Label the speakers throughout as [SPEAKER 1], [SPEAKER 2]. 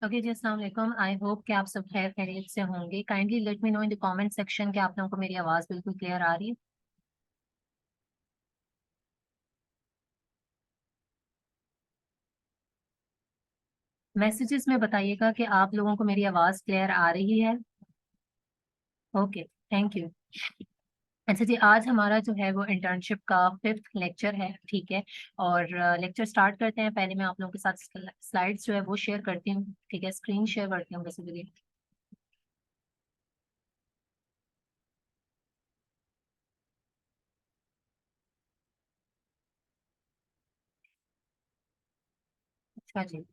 [SPEAKER 1] Okay जी, अस्सलाम वालेकुम। आई hope कि आप सब खैर खैरियत से होंगे। Kindly let me know in the comment section कि आप लोगों को मेरी आवाज़ बिल्कुल क्लियर आ रही है। मैसेजेस में बताइएगा कि आप लोगों को मेरी आवाज़ क्लियर आ रही है। Okay, thank you. अच्छा जी, आज हमारा जो है वो इंटर्नशिप का 5th लेक्चर है, ठीक है। और लेक्चर स्टार्ट करते हैं। पहले मैं आप लोगों के साथ स्लाइड्स जो है वो शेयर करती हूँ, ठीक है। स्क्रीन शेयर करती हूँ बेसिकली। अच्छा जी।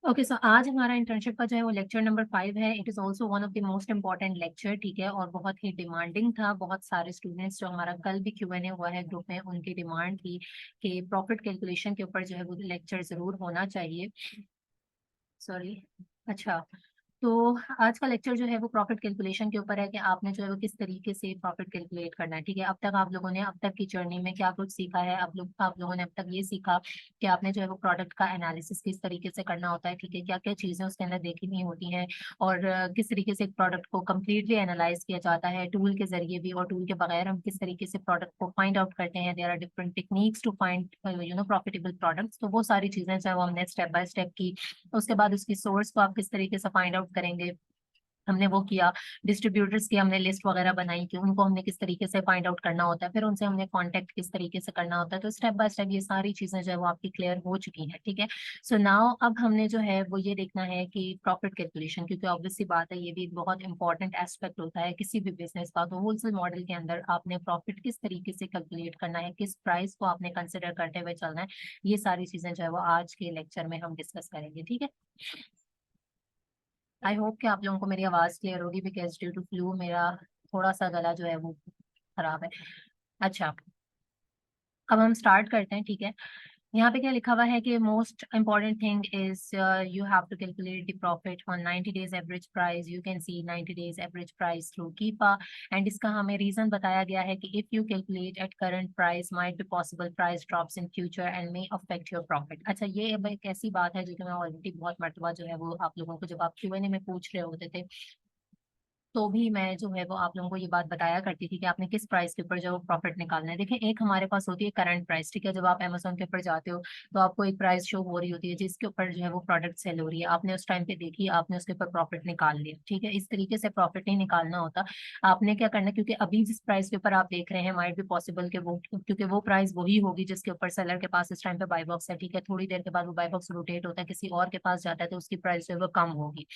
[SPEAKER 1] ओके, सो आज हमारा इंटर्नशिप का जो है वो लेक्चर नंबर 5 है। It is also one of the most important lecture, ठीक है। और बहुत ही डिमांडिंग था। बहुत सारे स्टूडेंट्स, जो हमारा कल भी Q&A हुआ है ग्रुप में, उनकी डिमांड थी कि प्रॉफिट कैलकुलेशन के ऊपर जो है वो लेक्चर ज़रूर होना चाहिए। सॉरी। अच्छा, तो आज का लेक्चर जो है वो प्रॉफिट कैलकुलेशन के ऊपर है कि आपने जो है वो किस तरीके से प्रॉफिट कैलकुलेट करना है, ठीक है। अब तक आप लोगों ने अब तक की जर्नी में क्या कुछ सीखा है? आप लोगों ने अब तक ये सीखा कि आपने जो है वो प्रोडक्ट का एनालिसिस किस तरीके से करना होता है, ठीक है। क्या क्या चीज़ें उसके अंदर देखनी होती हैं, और किस तरीके से एक प्रोडक्ट को कम्प्लीटली एनालाइज किया जाता है टूल के जरिए भी, और टूल के बगैर हम किस तरीके से प्रोडक्ट को फाइंड आउट करते हैं। There are different techniques to find profitable products. तो वो सारी चीज़ें जो है वो हमने स्टेप बाय स्टेप की। उसके बाद उसकी सोर्स को आप किस तरीके से फाइंड आउट करेंगे, हमने वो किया। डिस्ट्रीब्यूटर्स की हमने लिस्ट वगैरह बनाई कि उनको हमने किस तरीके से फाइंड आउट करना होता है, फिर उनसे हमने कांटेक्ट किस तरीके से करना होता है। तो स्टेप बाय स्टेप ये सारी चीजें जो है वो आपकी क्लियर हो चुकी हैं, ठीक है। सो नाउ अब हमने जो है वो ये देखना है कि प्रॉफिट कैलकुलेशन, क्योंकि ऑब्वियसली बात है, ये भी एक बहुत इंपॉर्टेंट एस्पेक्ट होता है किसी भी बिजनेस का। तो होलसेल मॉडल के अंदर आपने प्रॉफिट किस तरीके से कैलकुलेट करना है, किस प्राइस को आपने कंसिडर करते हुए चलना है, ये सारी चीजें जो है वो आज के लेक्चर में हम डिस्कस करेंगे, ठीक है। आई होप कि आप लोगों को मेरी आवाज़ क्लियर होगी, बिकॉज ड्यू टू फ्लू मेरा थोड़ा सा गला जो है वो खराब है। अच्छा, अब हम स्टार्ट करते हैं, ठीक है। यहाँ पे क्या लिखा हुआ है कि most important thing is you have to calculate the profit on 90 days average price. You can see 90 days average price through कीपा। एंड इसका हमें रीजन बताया गया है कि if you calculate at current price might be possible price drops in future and may affect your profit. अच्छा, ये अब एक ऐसी बात है जो कि मैं ऑलरेडी बहुत मरतबा जो है वो आप लोगों को, जब आप Q&A में पूछ रहे होते थे, तो भी मैं जो है वो आप लोगों को ये बात बताया करती थी कि आपने किस प्राइस के ऊपर जो प्रॉफिट निकालना है। देखिए, एक हमारे पास होती है करंट प्राइस, ठीक है। जब आप Amazon के ऊपर जाते हो तो आपको एक प्राइस शो हो रही होती है जिसके ऊपर जो है वो प्रोडक्ट सेल हो रही है। आपने उस टाइम पे देखी, आपने उसके ऊपर प्रॉफिट निकाल लिया, ठीक है। इस तरीके से प्रॉफिट नहीं निकालना होता। आपने क्या करना है, क्योंकि अभी जिस प्राइस के ऊपर आप देख रहे हैं, माइट भी पॉसिबल कि वो, क्योंकि वो प्राइस वही होगी जिसके ऊपर सेलर के पास इस टाइम पे बाय बॉक्स है, ठीक है। थोड़ी देर के बाद वो बाय बॉक्स रोटेट होता है, किसी और के पास जाता है, तो उसकी प्राइस जो है वो कम होगी।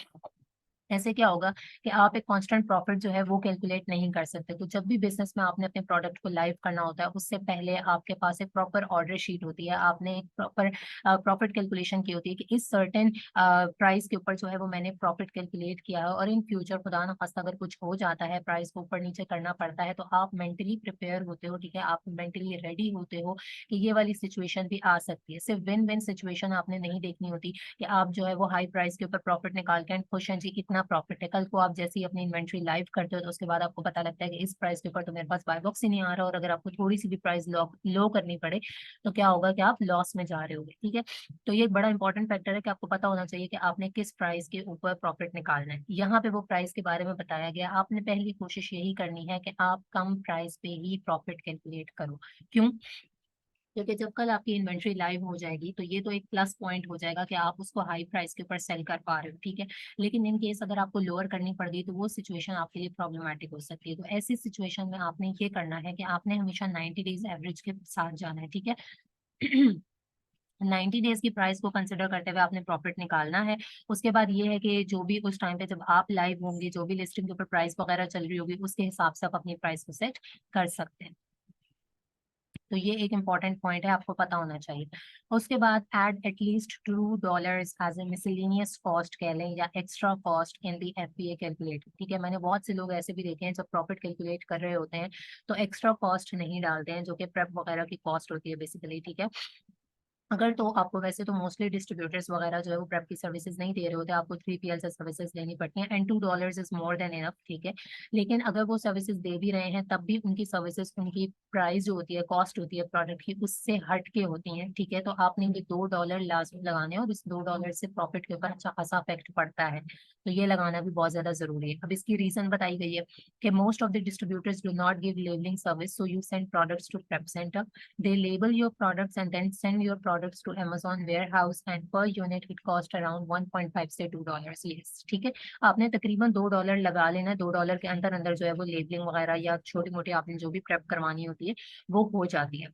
[SPEAKER 1] ऐसे क्या होगा कि आप एक कांस्टेंट प्रॉफिट जो है वो कैलकुलेट नहीं कर सकते। तो जब भी बिजनेस में आपने अपने प्रोडक्ट को लाइव करना होता है, उससे पहले आपके पास एक प्रॉपर ऑर्डर शीट होती है। आपने एक प्रॉपर प्रॉफिट कैलकुलेशन की होती है कि इस सर्टेन प्राइस के ऊपर जो है वो मैंने प्रॉफिट कैलकुलेट किया है, और इन फ्यूचर खुदा न खास्ता अगर कुछ हो जाता है, प्राइस को ऊपर नीचे करना पड़ता है, तो आप मेंटली प्रिपेयर होते हो, ठीक है। आप मेंटली रेडी होते हो कि ये वाली सिचुएशन भी आ सकती है। सिर्फ विन विन सिचुएशन आपने नहीं देखनी होती कि आप जो है वो हाई प्राइस के ऊपर प्रॉफिट निकाल के खुश हैं जी, इतना प्रॉफिट है। कल को आप जैसे ही अपनी इन्वेंट्री लाइव करते हो तो उसके बाद आपको पता लगता है कि इस प्राइस के ऊपर तो मेरे पास बाय बॉक्स ही नहीं आ रहा, और अगर आपको थोड़ी सी भी प्राइस लो करनी पड़े तो क्या होगा कि आप लॉस में जा रहे होगे, ठीक है। तो ये एक बड़ा इंपॉर्टेंट फैक्टर है कि आपको पता होना चाहिए कि आपने किस प्राइस के ऊपर प्रॉफिट निकालना है। यहाँ पे वो प्राइस के बारे में बताया गया। आपने पहली कोशिश यही करनी है कि आप कम प्राइस पे ही प्रॉफिट कैलकुलेट करो। क्यों? क्योंकि जब कल आपकी इन्वेंट्री लाइव हो जाएगी तो ये तो एक प्लस पॉइंट हो जाएगा कि आप उसको हाई प्राइस के ऊपर सेल कर पा रहे हो, ठीक है। लेकिन इन केस अगर आपको लोअर करनी पड़ गई तो वो सिचुएशन आपके लिए प्रॉब्लमेटिक हो सकती है। तो ऐसी सिचुएशन में आपने ये करना है कि आपने हमेशा 90 डेज एवरेज के साथ जाना है, ठीक है। 90 डेज की प्राइस को कंसिडर करते हुए आपने प्रॉफिट निकालना है। उसके बाद ये है कि जो भी उस टाइम पे जब आप लाइव होंगे, जो भी लिस्टिंग के ऊपर प्राइस वगैरह चल रही होगी, उसके हिसाब से आप अपनी प्राइस को सेट कर सकते हैं। तो ये एक इम्पॉर्टेंट पॉइंट है, आपको पता होना चाहिए। उसके बाद add at least $2 as a miscellaneous cost कह लें, या extra cost in the FBA calculator, ठीक है। मैंने बहुत से लोग ऐसे भी देखे हैं जब प्रॉफिट कैलकुलेट कर रहे होते हैं तो एक्स्ट्रा कॉस्ट नहीं डालते हैं, जो कि प्रेप वगैरह की कॉस्ट होती है बेसिकली, ठीक है। अगर तो आपको, वैसे तो मोस्टली डिस्ट्रीब्यूटर्स वगैरह जो है वो प्रेप की सर्विसेज नहीं दे रहे होते, आपको 3PL से सर्विसेज लेनी पड़ती हैं, and $2 is more than enough, ठीक है। लेकिन अगर वो सर्विसेज दे भी रहे हैं तब भी उनकी सर्विसेज, उनकी प्राइस जो होती है, कॉस्ट होती है प्रोडक्ट की, उससे हट के होती है, ठीक है। तो आपने ये $2 लाजमी लगाने हैं, और इस $2 से प्रॉफिट के ऊपर अच्छा खासा इफेक्ट पड़ता है, तो ये लगाना भी बहुत ज्यादा जरूरी है। अब इसकी रीजन बताई गई है कि most of the distributors do not give labelling service, so you send products to prep centre, they label your products and then send your products to Amazon warehouse, and per unit it cost around 1.5 से $2। yes, ठीक है। आपने तकरीबन $2 लगा लेना, $2 के अंदर अंदर जो है वो लेबलिंग वगैरह या छोटी मोटी आपने जो भी प्रेप करवानी होती है वो हो जाती है।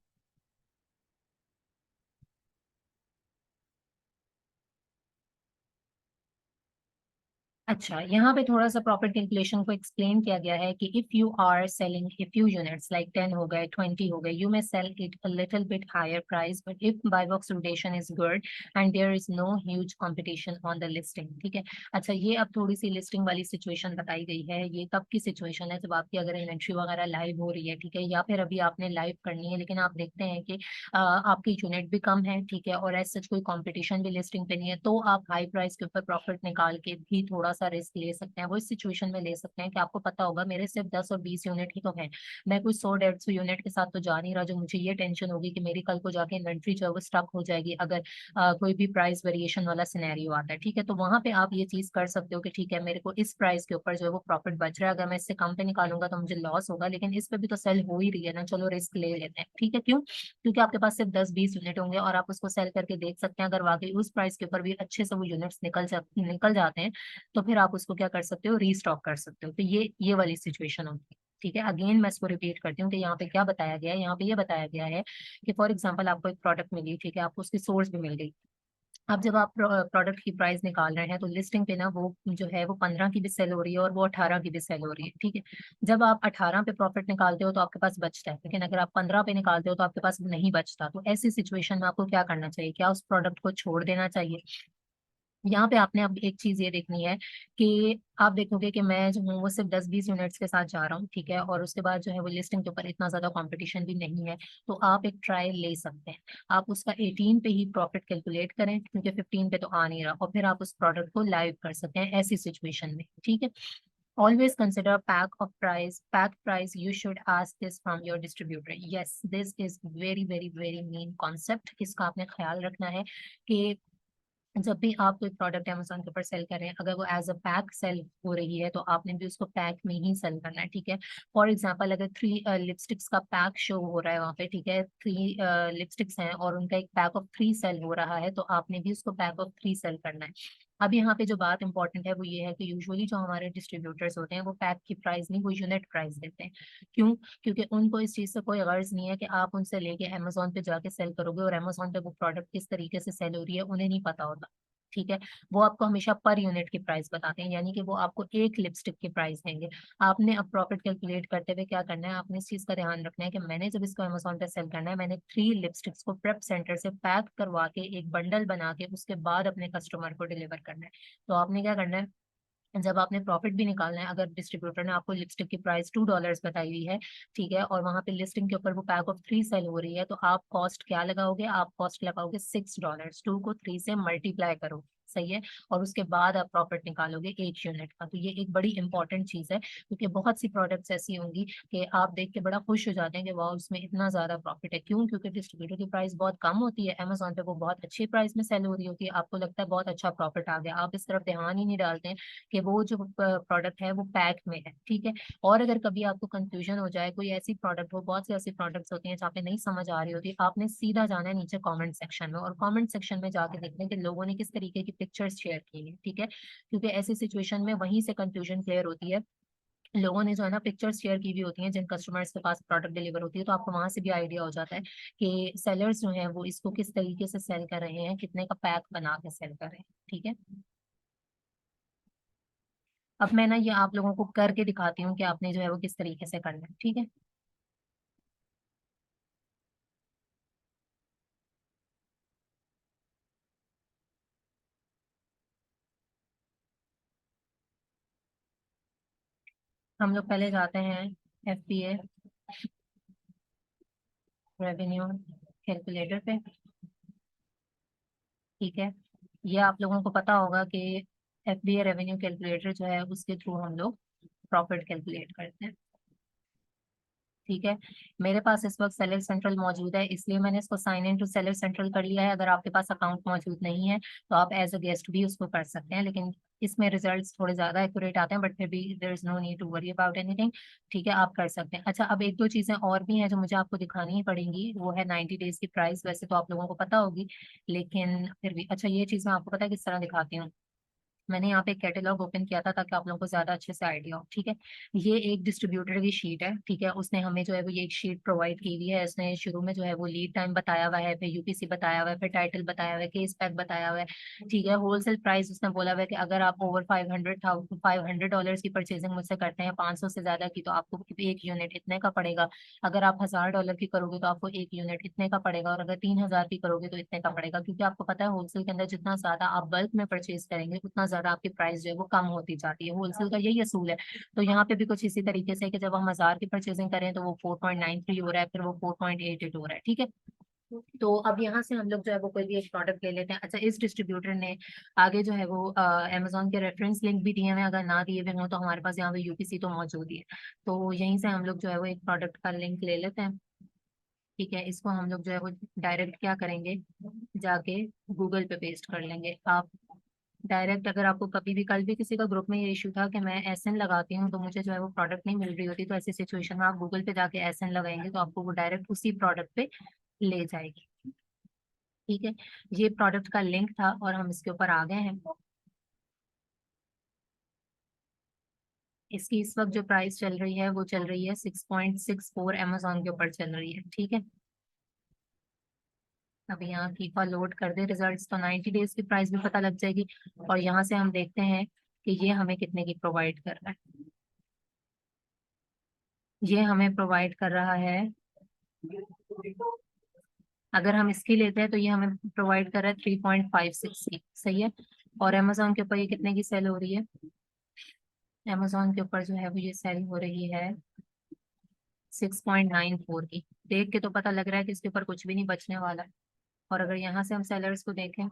[SPEAKER 1] अच्छा, यहाँ पे थोड़ा सा प्रॉफिट कैलकुलेशन को एक्सप्लेन किया गया है कि if you are selling a few units like 10 हो गए, 20 हो गए, you may sell it a little bit higher price, but if buy box rotation is good and there is no huge competition on the listing, ठीक है। अच्छा, ये अब थोड़ी सी लिस्टिंग वाली सिचुएशन बताई गई है। ये तब की सिचुएशन है जब आपकी अगर इन्वेंट्री वगैरह लाइव हो रही है, ठीक है, या फिर अभी आपने लाइव करनी है, लेकिन आप देखते हैं कि आपकी यूनिट भी कम है, ठीक है, और एज सच कोई कंपटीशन भी लिस्टिंग पे नहीं है, तो आप हाई प्राइस के ऊपर प्रॉफिट निकाल के भी थोड़ा सा रिस्क ले सकते हैं। वो इस सिचुएशन में ले सकते हैं कि आपको पता होगा मेरे सिर्फ 10 और 20 यूनिट ही तो है, मैं कोई 100 150 यूनिट के साथ तो जा नहीं रहा, जो मुझे ये टेंशन होगी कि मेरी कल को जाके इन्वेंट्री जो है वो स्टक हो जाएगी अगर कोई भी प्राइस वेरिएशन वाला सिनेरियो आता है, ठीक है। तो वहां पे आप ये चीज कर सकते हो कि ठीक है, मेरे को इस प्राइस के ऊपर जो है वो प्रॉफिट बच रहा है, अगर मैं इससे कम पे निकालूंगा तो मुझे लॉस होगा, लेकिन इस पे भी तो सेल हो ही रही है ना, चलो रिस्क ले लेते हैं, ठीक है। क्यों? क्योंकि आपके पास सिर्फ 10 20 यूनिट होंगे और आप उसको सेल करके देख सकते हैं, अगर वाकई उस प्राइस के ऊपर भी अच्छे से वो यूनिट्स निकल जाते हैं, तो फिर आप उसको क्या कर सकते हो, रीस्टॉक कर सकते हो। तो ये वाली सिचुएशन होती है, ठीक है। अगेन मैं इसको रिपीट करती हूँ कि यहाँ पे क्या बताया गया है। यहाँ पे ये बताया गया है कि फॉर एग्जाम्पल आपको एक प्रोडक्ट मिली, ठीक है, आपको उसकी सोर्स भी मिल गई। अब जब आप प्रोडक्ट की प्राइस निकाल रहे हैं तो लिस्टिंग पे ना वो जो है वो 15 की भी सेल हो रही है और वो 18 की भी सेल हो रही है, ठीक है। जब आप 18 पे प्रॉफिट निकालते हो तो आपके पास बचता है, लेकिन अगर आप 15 पे निकालते हो तो आपके पास नहीं बचता। तो ऐसी सिचुएशन में आपको क्या करना चाहिए? क्या उस प्रोडक्ट को छोड़ देना चाहिए? यहाँ पे आपने अब एक चीज ये देखनी है कि आप देखोगे कि मैं जो हूँ वो सिर्फ 10 20 यूनिट्स के साथ जा रहा हूँ, ठीक है, और उसके बाद जो है वो लिस्टिंग के ऊपर इतना ज्यादा कंपटीशन भी नहीं है, तो आप एक ट्रायल ले सकते हैं। आप उसका 18 पे ही प्रॉफिट कैलकुलेट करें, क्योंकि 15 पे तो आ नहीं रहा, और फिर आप उस प्रोडक्ट को लाइव कर सकते हैं ऐसी सिचुएशन में, ठीक है। Always consider pack price. You should ask this from your distributor. Yes, this is very main concept. इसका आपने ख्याल रखना है कि जब भी आप कोई प्रोडक्ट अमेजोन के ऊपर सेल कर रहे हैं, अगर वो एज अ पैक सेल हो रही है तो आपने भी उसको पैक में ही सेल करना है, ठीक है। फॉर एग्जांपल अगर 3 लिपस्टिक्स का पैक शो हो रहा है वहाँ पे, ठीक है, 3 लिपस्टिक्स हैं और उनका एक पैक ऑफ 3 सेल हो रहा है, तो आपने भी उसको पैक ऑफ 3 सेल करना है। अब यहाँ पे जो बात इंपॉर्टेंट है वो ये है कि यूजुअली जो हमारे डिस्ट्रीब्यूटर्स होते हैं वो पैक की प्राइस नहीं, वो यूनिट प्राइस देते हैं। क्यों? क्योंकि उनको इस चीज से कोई गर्ज नहीं है कि आप उनसे लेके अमेजोन पे जाके सेल करोगे और अमेजोन पे वो प्रोडक्ट किस तरीके से सेल हो रही है उन्हें नहीं पता होता, ठीक है। वो आपको हमेशा पर यूनिट की प्राइस बताते हैं, यानी कि वो आपको एक लिपस्टिक की प्राइस देंगे। आपने अब प्रॉफिट कैलकुलेट करते हुए क्या करना है, आपने इस चीज का ध्यान रखना है कि मैंने जब इसको अमेजोन पे सेल करना है, मैंने 3 लिपस्टिक्स को प्रेप सेंटर से पैक करवा के एक बंडल बना के उसके बाद अपने कस्टमर को डिलीवर करना है। तो आपने क्या करना है, जब आपने प्रॉफिट भी निकालना है, अगर डिस्ट्रीब्यूटर ने आपको लिपस्टिक की प्राइस $2 बताई हुई है, ठीक है, और वहां पे लिस्टिंग के ऊपर वो पैक ऑफ 3 सेल हो रही है, तो आप कॉस्ट क्या लगाओगे, आप कॉस्ट लगाओगे $6। 2 को 3 से मल्टीप्लाई करो, सही है, और उसके बाद आप प्रॉफिट निकालोगे एक यूनिट का। तो ये एक बड़ी इंपॉर्टेंट चीज है, क्योंकि बहुत सी प्रोडक्ट्स ऐसी होंगी कि आप देख के बड़ा खुश हो जाते हैं कि वाह उसमें इतना ज्यादा प्रॉफिट है। क्यों? क्योंकि डिस्ट्रीब्यूटर की प्राइस बहुत कम होती है, अमेजोन पे वो बहुत अच्छी प्राइस में सेल हो रही होती है, आपको लगता है बहुत अच्छा प्रॉफिट आ गया, आप इस तरफ ध्यान ही नहीं डालते हैं कि वो जो प्रोडक्ट है वो पैक में है, ठीक है। और अगर कभी आपको कंफ्यूजन हो जाए, कोई ऐसी प्रोडक्ट हो, बहुत सी ऐसी प्रोडक्ट्स होती हैं जहाँ पे नहीं समझ आ रही होती, आपने सीधा जाना है नीचे कमेंट सेक्शन में, और कमेंट सेक्शन में जाके देखना है कि लोगों ने किस तरीके की पिक्चर्स शेयर की है, ठीक है, क्योंकि ऐसी सिचुएशन में वहीं से कंफ्यूजन क्लियर होती है। लोगों ने जो है ना पिक्चर्स शेयर की हुई होती हैं जिन कस्टमर्स के पास प्रोडक्ट डिलीवर होती है, तो आपको वहां से भी आइडिया हो जाता है कि सेलर्स जो हैं वो इसको किस तरीके से सेल कर रहे हैं, कितने का पैक बना के सेल कर रहे हैं, ठीक है। अब मैं ना ये आप लोगों को करके दिखाती हूँ कि आपने जो है वो किस तरीके से करना है, ठीक है। हम लोग पहले जाते हैं FBA रेवेन्यू कैलकुलेटर पे। ठीक है, ये आप लोगों को पता होगा कि एफबीए रेवेन्यू कैलकुलेटर जो है उसके थ्रू हम लोग प्रॉफिट कैलकुलेट करते हैं। ठीक है, मेरे पास इस वक्त सेलर सेंट्रल मौजूद है, इसलिए मैंने इसको sign in to seller central कर लिया है। अगर आपके पास अकाउंट मौजूद नहीं है तो आप एज अ गेस्ट भी उसको कर सकते हैं, लेकिन इसमें रिजल्ट्स थोड़े ज्यादा एक्यूरेट आते हैं, बट फिर भी there is no need to worry about anything. ठीक है, आप कर सकते हैं। अच्छा, अब एक दो चीजें और भी हैं जो मुझे आपको दिखानी ही पड़ेंगी, वो है 90 डेज की प्राइस। वैसे तो आप लोगों को पता होगी, लेकिन फिर भी अच्छा, ये चीज मैं आपको पता है किस तरह दिखाती हूँ। मैंने यहाँ पे एक कैटलॉग ओपन किया था ताकि आप लोगों को ज्यादा अच्छे से आइडिया हो। ठीक है, ये एक डिस्ट्रीब्यूटर की शीट है। ठीक है, उसने हमें जो है वो ये एक शीट प्रोवाइड की हुई है। उसने शुरू में जो है वो लीड टाइम बताया हुआ है, फिर यूपीसी बताया हुआ है, फिर टाइटल बताया हुआ है, केस पैक बताया हुआ है। ठीक है, होलसेल प्राइस उसने बोला हुआ है कि अगर आप ओवर $500 की परचेजिंग मुझसे करते हैं 500 से ज्यादा की, तो आपको एक यूनिट इतने का पड़ेगा। अगर आप $1000 की करोगे तो आपको एक यूनिट इतने का पड़ेगा, और अगर 3000 की करोगे तो इतने का पड़ेगा। क्योंकि आपको पता है होलसेल के अंदर जितना ज्यादा आप बल्क में परचेज करेंगे उतना ज्यादा आपकी प्राइस जो है वो कम होती जाती है। होलसेल का यही असूल है। तो यहाँ पे भी कुछ इसी तरीके से है कि जब हम 1000 की परचेजिंग करें तो वो 4.93 हो रहा है, फिर वो 4.88 हो रहा है। ठीक है, तो अब यहाँ से हम लोग जो है वो कोई भी एक प्रोडक्ट ले लेते हैं। अच्छा, इस डिस्ट्रीब्यूटर ने आगे जो है वो अमेजोन के रेफरेंस लिंक भी दिए हुए हैं, अगर ना दिए हुए हो तो हमारे पास यहाँ पे यूपीसी तो मौजूद ही है। तो यहीं से हम लोग जो है वो एक प्रोडक्ट का लिंक ले लेते हैं। ठीक है, इसको हम लोग जो है वो डायरेक्ट क्या करेंगे, जाके गूगल पे पेस्ट कर लेंगे। आप डायरेक्ट, अगर आपको कभी भी, कल भी किसी का ग्रुप में ये इशू था कि मैं एसएन लगाती हूँ तो मुझे जो है वो प्रोडक्ट नहीं मिल रही होती, तो ऐसी सिचुएशन में आप गूगल पे जाके एसएन लगाएंगे तो आपको वो डायरेक्ट उसी प्रोडक्ट पे ले जाएगी। ठीक है, ये प्रोडक्ट का लिंक था और हम इसके ऊपर आ गए हैं। इसकी इस वक्त जो प्राइस चल रही है वो चल रही है 6.64, अमेजोन के ऊपर चल रही है। ठीक है, अब यहाँ फीफा लोड कर दे रिजल्ट्स तो 90 डेज की प्राइस भी पता लग जाएगी। और यहाँ से हम देखते हैं कि ये हमें कितने की प्रोवाइड कर रहा है। ये हमें प्रोवाइड कर रहा है, अगर हम इसकी लेते हैं तो ये हमें प्रोवाइड कर रहा है 3.56 की। सही है, और अमेजोन के ऊपर ये कितने की सेल हो रही है, अमेजोन के ऊपर जो है वो ये सेल हो रही है 6.94 की। देख के तो पता लग रहा है कि इसके ऊपर कुछ भी नहीं बचने वाला है। और अगर यहाँ से हम सेलर्स को देखें,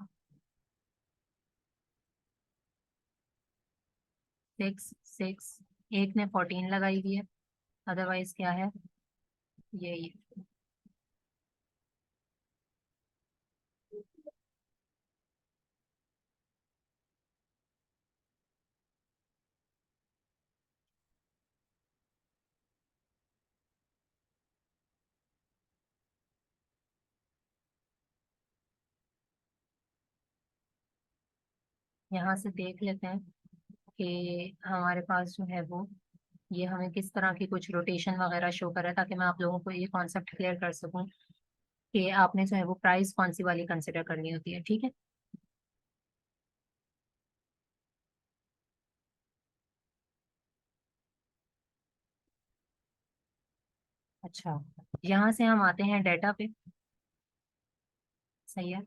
[SPEAKER 1] 6 6, एक ने 14 लगाई हुई है, अदरवाइज क्या है, ये यहाँ से देख लेते हैं कि हमारे पास जो है वो ये हमें किस तरह की कुछ रोटेशन वगैरह शो कर रहा है, ताकि मैं आप लोगों को ये कॉन्सेप्ट क्लियर कर सकूं कि आपने जो है वो प्राइस कौन सी वाली कंसिडर करनी होती है। ठीक है, अच्छा, यहाँ से हम आते हैं डेटा पे। सही है,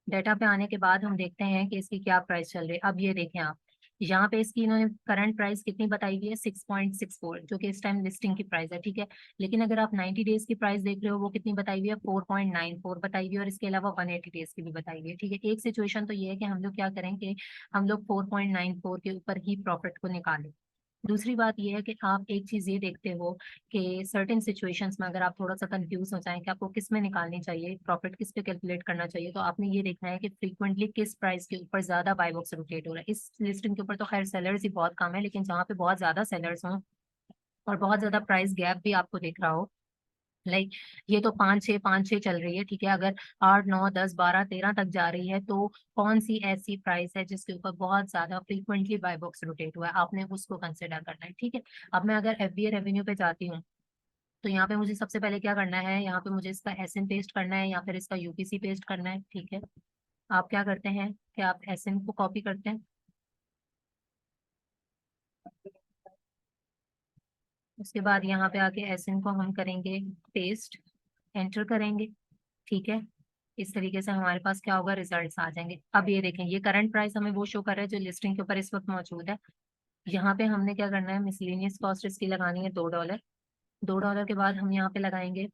[SPEAKER 1] डेटा पे आने के बाद हम देखते हैं कि इसकी क्या प्राइस चल रही है। अब ये देखें आप, यहाँ पे इसकी इन्होंने करंट प्राइस कितनी बताई हुई है, 6.64, जो कि इस टाइम लिस्टिंग की प्राइस है। ठीक है, लेकिन अगर आप 90 डेज की प्राइस देख रहे हो वो कितनी बताई हुई है, 4.94 बताई हुई है, और इसके अलावा 180 डेज की भी बताई हुई है। ठीक है, एक सिचुएशन तो ये है कि हम लोग क्या करें कि हम लोग 4.94 के ऊपर ही प्रॉफिट को निकालें। दूसरी बात यह है कि आप एक चीज ये देखते हो कि सर्टेन सिचुएशंस में अगर आप थोड़ा सा कंफ्यूज हो जाएं कि आपको किस में निकालनी चाहिए प्रॉफिट, किस पे कैलकुलेट करना चाहिए, तो आपने ये देखना है कि फ्रीक्वेंटली किस प्राइस के ऊपर ज्यादा बाय बॉक्स रोटेट हो रहा है। इस लिस्टिंग के ऊपर तो खैर सेलर्स ही बहुत कम है, लेकिन जहाँ पे बहुत ज्यादा सेलर्स हों और बहुत ज्यादा प्राइस गैप भी आपको दिख रहा हो, लाइक ये तो 5 6 5 6 चल रही है। ठीक है, अगर 8 9 10 12 13 तक जा रही है, तो कौन सी ऐसी प्राइस है जिसके ऊपर बहुत ज्यादा फ्रीक्वेंटली बाय बॉक्स रोटेट हुआ है, आपने उसको कंसिडर करना है। ठीक है, अब मैं अगर एफबीए रेवेन्यू पे जाती हूँ तो यहाँ पे मुझे सबसे पहले क्या करना है, यहाँ पे मुझे इसका एसएन पेस्ट करना है या फिर इसका यूपीसी पेस्ट करना है। ठीक है, आप क्या करते हैं कि आप एसएन को कॉपी करते हैं, उसके बाद यहाँ पे आके एसएन को हम करेंगे पेस्ट, एंटर करेंगे। ठीक है, इस तरीके से हमारे पास क्या होगा, रिजल्ट्स आ जाएंगे। अब ये देखें, ये करंट प्राइस हमें वो शो कर रहा है जो लिस्टिंग के ऊपर इस वक्त मौजूद है। यहाँ पे हमने क्या करना है, मिसलेनियस कॉस्ट इसकी लगानी है $2। $2 के बाद हम यहाँ पे लगाएंगे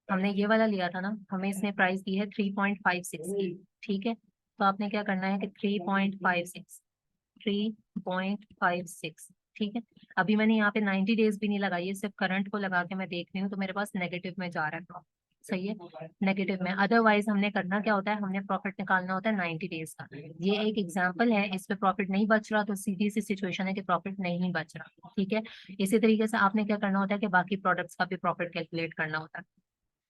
[SPEAKER 1] हमने ये वाला लिया था ना, हमें इसने प्राइस दी है 3.56 की, ठीक है। तो आपने क्या करना है कि 3.56, 3.56, ठीक है। अभी मैंने यहाँ पे 90 डेज भी नहीं लगाई है, सिर्फ करंट को लगा के मैं देख रही हूँ, तो मेरे पास नेगेटिव में जा रहा है। सही है, नेगेटिव में। अदरवाइज हमने करना क्या होता है, हमने प्रॉफिट निकालना होता है 90 डेज का। ये एक एग्जांपल है, इस पे प्रॉफिट नहीं बच रहा, तो सीधी सी सिचुएशन है कि प्रॉफिट नहीं बच रहा, ठीक है। इसी तरीके से आपने क्या करना होता है कि बाकी प्रोडक्ट्स का भी प्रॉफिट कैलकुलेट करना होता है।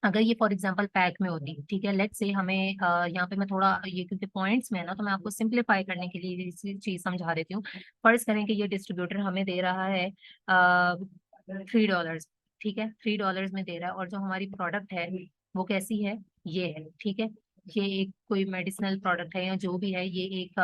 [SPEAKER 1] अगर ये फॉर एग्जांपल पैक में होती, ठीक है, लेट्स से हमें यहाँ पे मैं थोड़ा ये क्योंकि पॉइंट्स में है ना, तो मैं आपको सिंप्लीफाई करने के लिए इसी चीज समझा देती हूँ। फर्ज करें कि ये डिस्ट्रीब्यूटर हमें दे रहा है $3, ठीक है, $3 में दे रहा है, और जो हमारी प्रोडक्ट है वो कैसी है, ये है, ठीक है। ये एक कोई मेडिसिनल प्रोडक्ट है या जो भी है, ये एक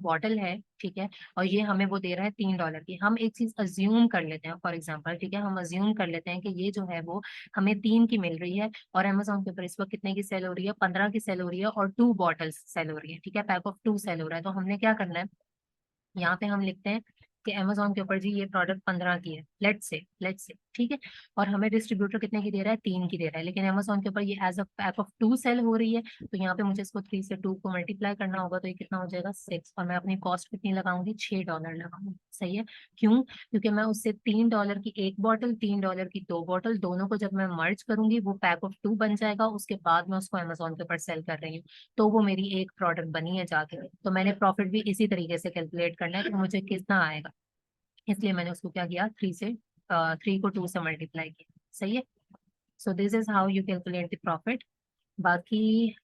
[SPEAKER 1] बॉटल है, ठीक है। और ये हमें वो दे रहा है $3 की। हम एक चीज अज्यूम कर लेते हैं फॉर एग्जांपल, ठीक है, हम अज्यूम कर लेते हैं कि ये जो है वो हमें 3 की मिल रही है, और अमेजोन के ऊपर इस वक्त कितने की सेल हो रही है, 15 की सेल हो रही है, और 2 बॉटल्स सेल हो रही है, ठीक है, पैक ऑफ 2 सेल हो रहा है। तो हमने क्या करना है, यहाँ पे हम लिखते हैं कि अमेजोन के ऊपर जी ये प्रोडक्ट 15 की है, लेट्स से, ठीक है। और हमें डिस्ट्रीब्यूटर कितने की दे रहा है, 3 की दे रहा है, लेकिन अमेजोन के ऊपर ये as a pack of 2 sale हो रही है। तो यहाँ पे मुझे इसको 3 से 2 को मल्टीप्लाई करना होगा, तो ये कितना हो जाएगा, 6। और मैं अपनी कॉस्ट कितनी लगाऊंगी, $6 लगाऊंगी। सही है, क्यों, क्योंकि मैं उससे $3 की एक बॉटल, $3 की 2 बॉटल, दोनों को जब मैं मर्ज करूंगी वो पैक ऑफ 2 बन जाएगा, उसके बाद मैं उसको अमेजोन के ऊपर सेल कर रही हूँ, तो वो मेरी एक प्रोडक्ट बनी है जाके। तो मैंने प्रॉफिट भी इसी तरीके से कैलकुलेट करना है कि मुझे कितना आएगा, इसलिए मैंने उसको क्या किया, 3 को 2 से मल्टीप्लाई किया। सही है, so this is how you calculate the profit. बाकी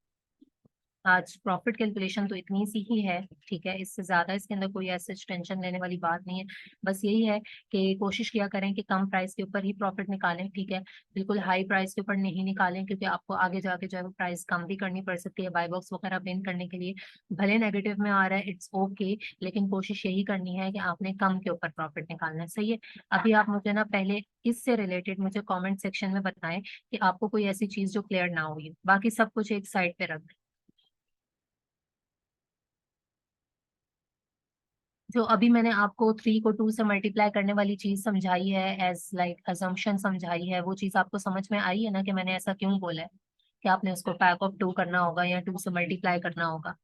[SPEAKER 1] आज प्रॉफिट कैलकुलेशन तो इतनी सी ही है, ठीक है, इससे ज्यादा इसके अंदर कोई ऐसे टेंशन लेने वाली बात नहीं है। बस यही है कि कोशिश किया करें कि कम प्राइस के ऊपर ही प्रॉफिट निकालें, ठीक है। बिल्कुल हाई प्राइस के ऊपर नहीं निकालें, क्योंकि आपको आगे जाके जो है वो प्राइस कम भी करनी पड़ सकती है बाय बॉक्स वगैरह विन करने के लिए। भले नेगेटिव में आ रहा है, इट्स ओके, लेकिन कोशिश यही करनी है कि आपने कम के ऊपर प्रॉफिट निकालना है। सही है, अभी आप मुझे ना पहले इससे रिलेटेड मुझे कॉमेंट सेक्शन में बताएं कि आपको कोई ऐसी चीज जो क्लियर ना हुई हो, बाकी सब कुछ एक साइड पे रख दें। जो अभी मैंने आपको 3 को 2 से मल्टीप्लाई करने वाली चीज समझाई है, एज लाइक अजम्पशन समझाई है, वो चीज आपको समझ में आई है ना, कि मैंने ऐसा क्यों बोला है कि आपने उसको पैक ऑफ 2 करना होगा या 2 से मल्टीप्लाई करना होगा।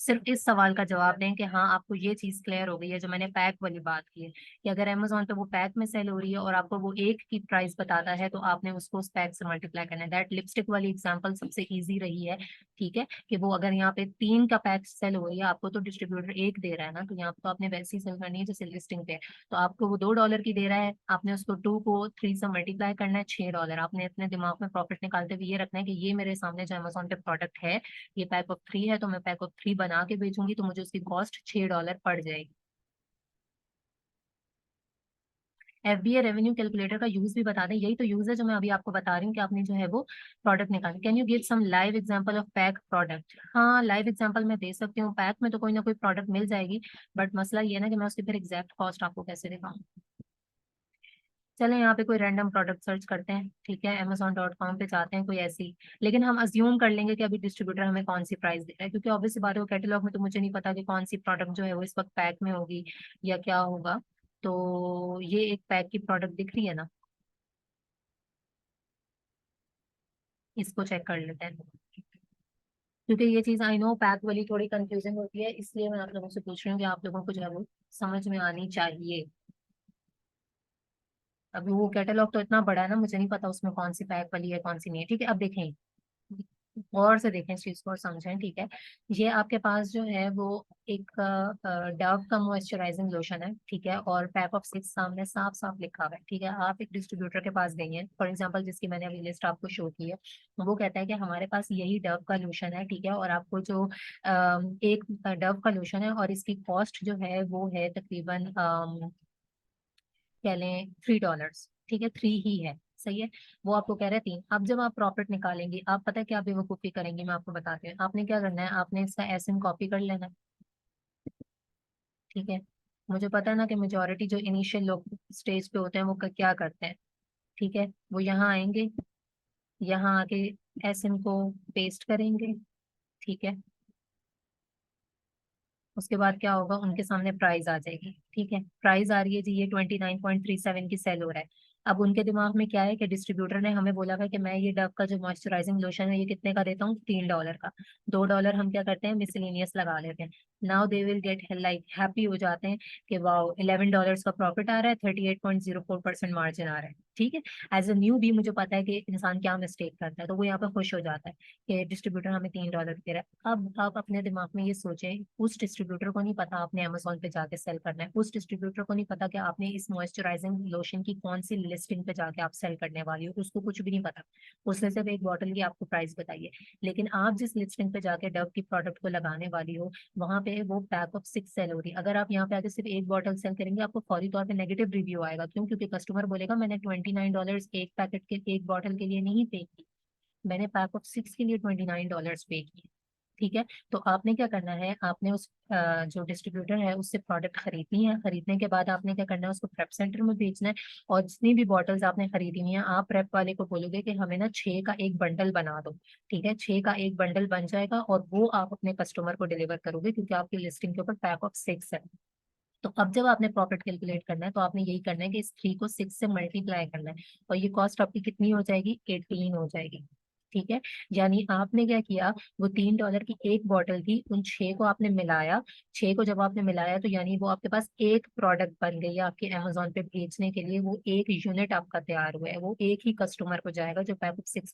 [SPEAKER 1] सिर्फ इस सवाल का जवाब दें कि हाँ आपको ये चीज क्लियर हो गई है, जो मैंने पैक वाली बात की है, कि अगर अमेजोन पे वो पैक में सेल हो रही है और आपको वो एक की प्राइस बताता है, तो आपने उसको उस पैक से मल्टीप्लाई करना है। दैट लिपस्टिक वाली एग्जांपल सबसे इजी रही है, ठीक है, कि वो अगर यहाँ पे 3 का पैक सेल हो रही है, आपको तो डिस्ट्रीब्यूटर एक दे रहा है ना, तो यहाँ पे तो आपने वैसी सेल करनी है जैसे लिस्टिंग पे है। तो आपको वो $2 की दे रहा है, आपने उसको 2 को 3 से मल्टीप्लाई करना है, $6। आपने अपने दिमाग में प्रॉफिट निकालते हुए ये रखना है कि ये मेरे सामने जो अमेजोन पे प्रोडक्ट है, ये पैक ऑफ 3 है, तो मैं पैक ऑफ 3 बना के बेचूंगी, तो मुझे उसकी कॉस्ट $6 पड़ जाएगी। एफबीए रेवेन्यू कैलकुलेटर का यूज भी बता दें, यही तो यूज है जो मैं अभी आपको बता रही हूँ कि आपने जो है वो प्रोडक्ट निकाले। Can you give some live example of pack product. हाँ, लाइव एग्जांपल मैं दे सकती हूँ, पैक में तो कोई ना कोई प्रोडक्ट मिल जाएगी, बट मसला ये है ना कि मैं उसकी फिर एग्जैक्ट कॉस्ट आपको कैसे दिखाऊँ। चलें यहाँ पे कोई रैंडम प्रोडक्ट सर्च करते हैं, ठीक है, amazon.com पे जाते हैं कोई ऐसी, लेकिन हम अज्यूम कर लेंगे कि अभी डिस्ट्रीब्यूटर हमें कौन सी प्राइस दे रहा है, क्योंकि ऑब्वियस सी बात है, कैटलॉग में तो मुझे नहीं पता कि कौन सी प्रोडक्ट जो है वो इस वक्त पैक में होगी या क्या होगा। तो ये एक पैक की प्रोडक्ट दिख रही है ना, इसको चेक कर लेते हैं, क्योंकि ये चीज आई नो पैक वाली थोड़ी कंफ्यूजिंग होती है, इसलिए मैं आप लोगों से पूछ रही हूँ कि आप लोगों को जो है वो समझ में आनी चाहिए। अभी वो कैटलॉग तो इतना बड़ा है ना, मुझे नहीं पता उसमें कौन सी पैक वाली है कौन सी नहीं है, ठीक है। अब देखें, गौर से देखें इस चीज को और समझें, ठीक है। ये आपके पास जो है वो एक डव का मॉइस्चराइजिंग लोशन है, ठीक है, और पैक ऑफ 6 सामने साफ साफ लिखा हुआ है, ठीक है। आप एक डिस्ट्रीब्यूटर के पास गई हैं फॉर एग्जांपल, जिसकी मैंने अभी लिस्ट आपको शो की है, वो कहता है कि हमारे पास यही डव का लोशन है, ठीक है, और आपको जो एक डव का लोशन है और इसकी कॉस्ट जो है वो है तकरीबन कह लें $3, ठीक है, 3 ही है। सही है, वो आपको कह रहे हैं 3। अब जब आप प्रॉफिट निकालेंगे, आप पता है क्या बेवकूफ़ी करेंगे, मैं आपको बताती हूँ आपने क्या करना है, आपने इसका एसएन कॉपी कर लेना है, ठीक है। मुझे पता है ना कि मेजोरिटी जो इनिशियल लोग स्टेज पे होते हैं वो क्या करते हैं, ठीक है, वो यहाँ आएंगे, यहाँ आके एसएन को पेस्ट करेंगे, ठीक है। उसके बाद क्या होगा, उनके सामने प्राइस आ जाएगी, ठीक है, प्राइस आ रही है जी, ये 29.37 की सेल हो रहा है। अब उनके दिमाग में क्या है कि डिस्ट्रीब्यूटर ने हमें बोला था कि मैं ये डव का जो मॉइस्चराइजिंग लोशन है ये कितने का देता हूँ, $3 का। $2 हम क्या करते हैं, मिसलेनियस लगा लेते हैं। Now they will get like happy हो जाते हैं कि वाओ $11 का प्रॉफिट आ रहा है, 38.04% मार्जिन आ रहा है। ठीक है, एज अ न्यू भी मुझे पता है कि इंसान क्या मिस्टेक करता है, तो वो यहाँ पे खुश हो जाता है कि डिस्ट्रीब्यूटर हमें $3 दे रहा है। अब आप अपने दिमाग में ये सोचें, उस डिस्ट्रीब्यूटर को नहीं पता आपने अमेजोन पे जाके सेल करना है, उस डिस्ट्रीब्यूटर को नहीं पता कि आपने इस मॉइस्चराइजिंग लोशन की कौन सी लिस्टिंग पे जाके आप सेल करने वाली हो, उसको कुछ भी नहीं पता। उसने सिर्फ एक बॉटल की आपको प्राइस बताई है। लेकिन आप जिस लिस्टिंग पे जाके डव की प्रोडक्ट को लगाने वाली हो, वहां पे वो पैक ऑफ 6 सेल हो रही है। अगर आप यहाँ पे आके सिर्फ एक बॉटल सेल करेंगे, आपको फौरी तौर पे नेगेटिव रिव्यू आएगा। क्यों? क्योंकि कस्टमर बोलेगा मैंने $29 एक पैकेट के एक बॉटल के लिए नहीं पे की, मैंने पैक ऑफ 6 के लिए $29 पे किए। ठीक है, तो आपने क्या करना है, आपने उस जो डिस्ट्रीब्यूटर है उससे प्रोडक्ट खरीदनी है। खरीदने के बाद आपने क्या करना है, उसको प्रेप सेंटर में भेजना है। और जितनी भी बॉटल्स आपने खरीदी हुई है, आप प्रेप वाले को बोलोगे कि हमें ना 6 का एक बंडल बना दो। ठीक है, 6 का एक बंडल बन जाएगा और वो आप अपने कस्टमर को डिलीवर करोगे, क्योंकि आपकी लिस्टिंग के ऊपर पैक ऑफ 6 है। तो अब जब आपने प्रॉफिट कैलकुलेट करना है, तो आपने यही करना है कि इस 3 को 6 से मल्टीप्लाई करना है। और ये कॉस्ट आपकी कितनी हो जाएगी, 18 हो जाएगी। ठीक है, यानी आपने क्या किया, वो $3 की एक बॉटल थी, उन 6 को आपने मिलाया। 6 को जब आपने मिलाया तो यानी वो आपके पास एक प्रोडक्ट बन गई है आपके अमेजोन पे भेजने के लिए। वो एक यूनिट आपका तैयार हुआ है, वो एक ही कस्टमर को जाएगा जो पैकेट 6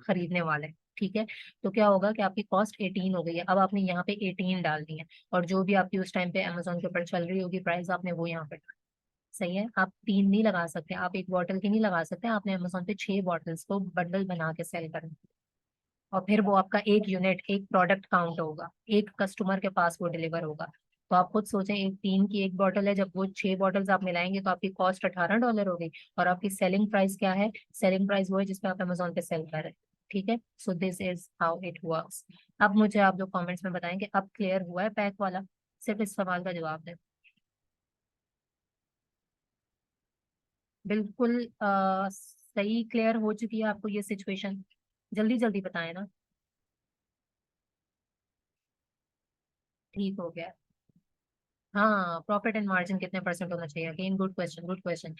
[SPEAKER 1] खरीदने वाला है। ठीक है, तो क्या होगा कि आपकी कॉस्ट 18 हो गई है। अब आपने यहाँ पे 18 डालनी है, और जो भी आपकी उस टाइम पे अमेजोन के ऊपर चल रही होगी प्राइस, आपने वो यहाँ पे डालनी। सही है, आप 3 नहीं लगा सकते, आप एक बॉटल की नहीं लगा सकते, आपने अमेजोन पे 6 बॉटल्स को बंडल बना के सेल करना। और फिर वो आपका एक यूनिट, एक प्रोडक्ट काउंट होगा, एक कस्टमर के पास वो डिलीवर होगा। तो आप खुद सोचें, एक 3 की एक बॉटल है, जब वो 6 बॉटल्स आप मिलाएंगे तो आपकी कॉस्ट $18 हो गई। और आपकी सेलिंग प्राइस क्या है, सेलिंग प्राइस वो है जिसपे आप अमेजोन पे सेल कर रहे हैं। ठीक है, so this is how it works. अब मुझे आप जो कमेंट्स में बताएंगे, अब क्लियर हुआ है पैक वाला? सिर्फ इस सवाल का जवाब दें। बिल्कुल सही क्लियर हो चुकी है आपको ये सिचुएशन? जल्दी जल्दी बताएं ना। ठीक हो गया। हाँ, प्रॉफिट एंड मार्जिन कितने परसेंट होना चाहिए, again good question, good question.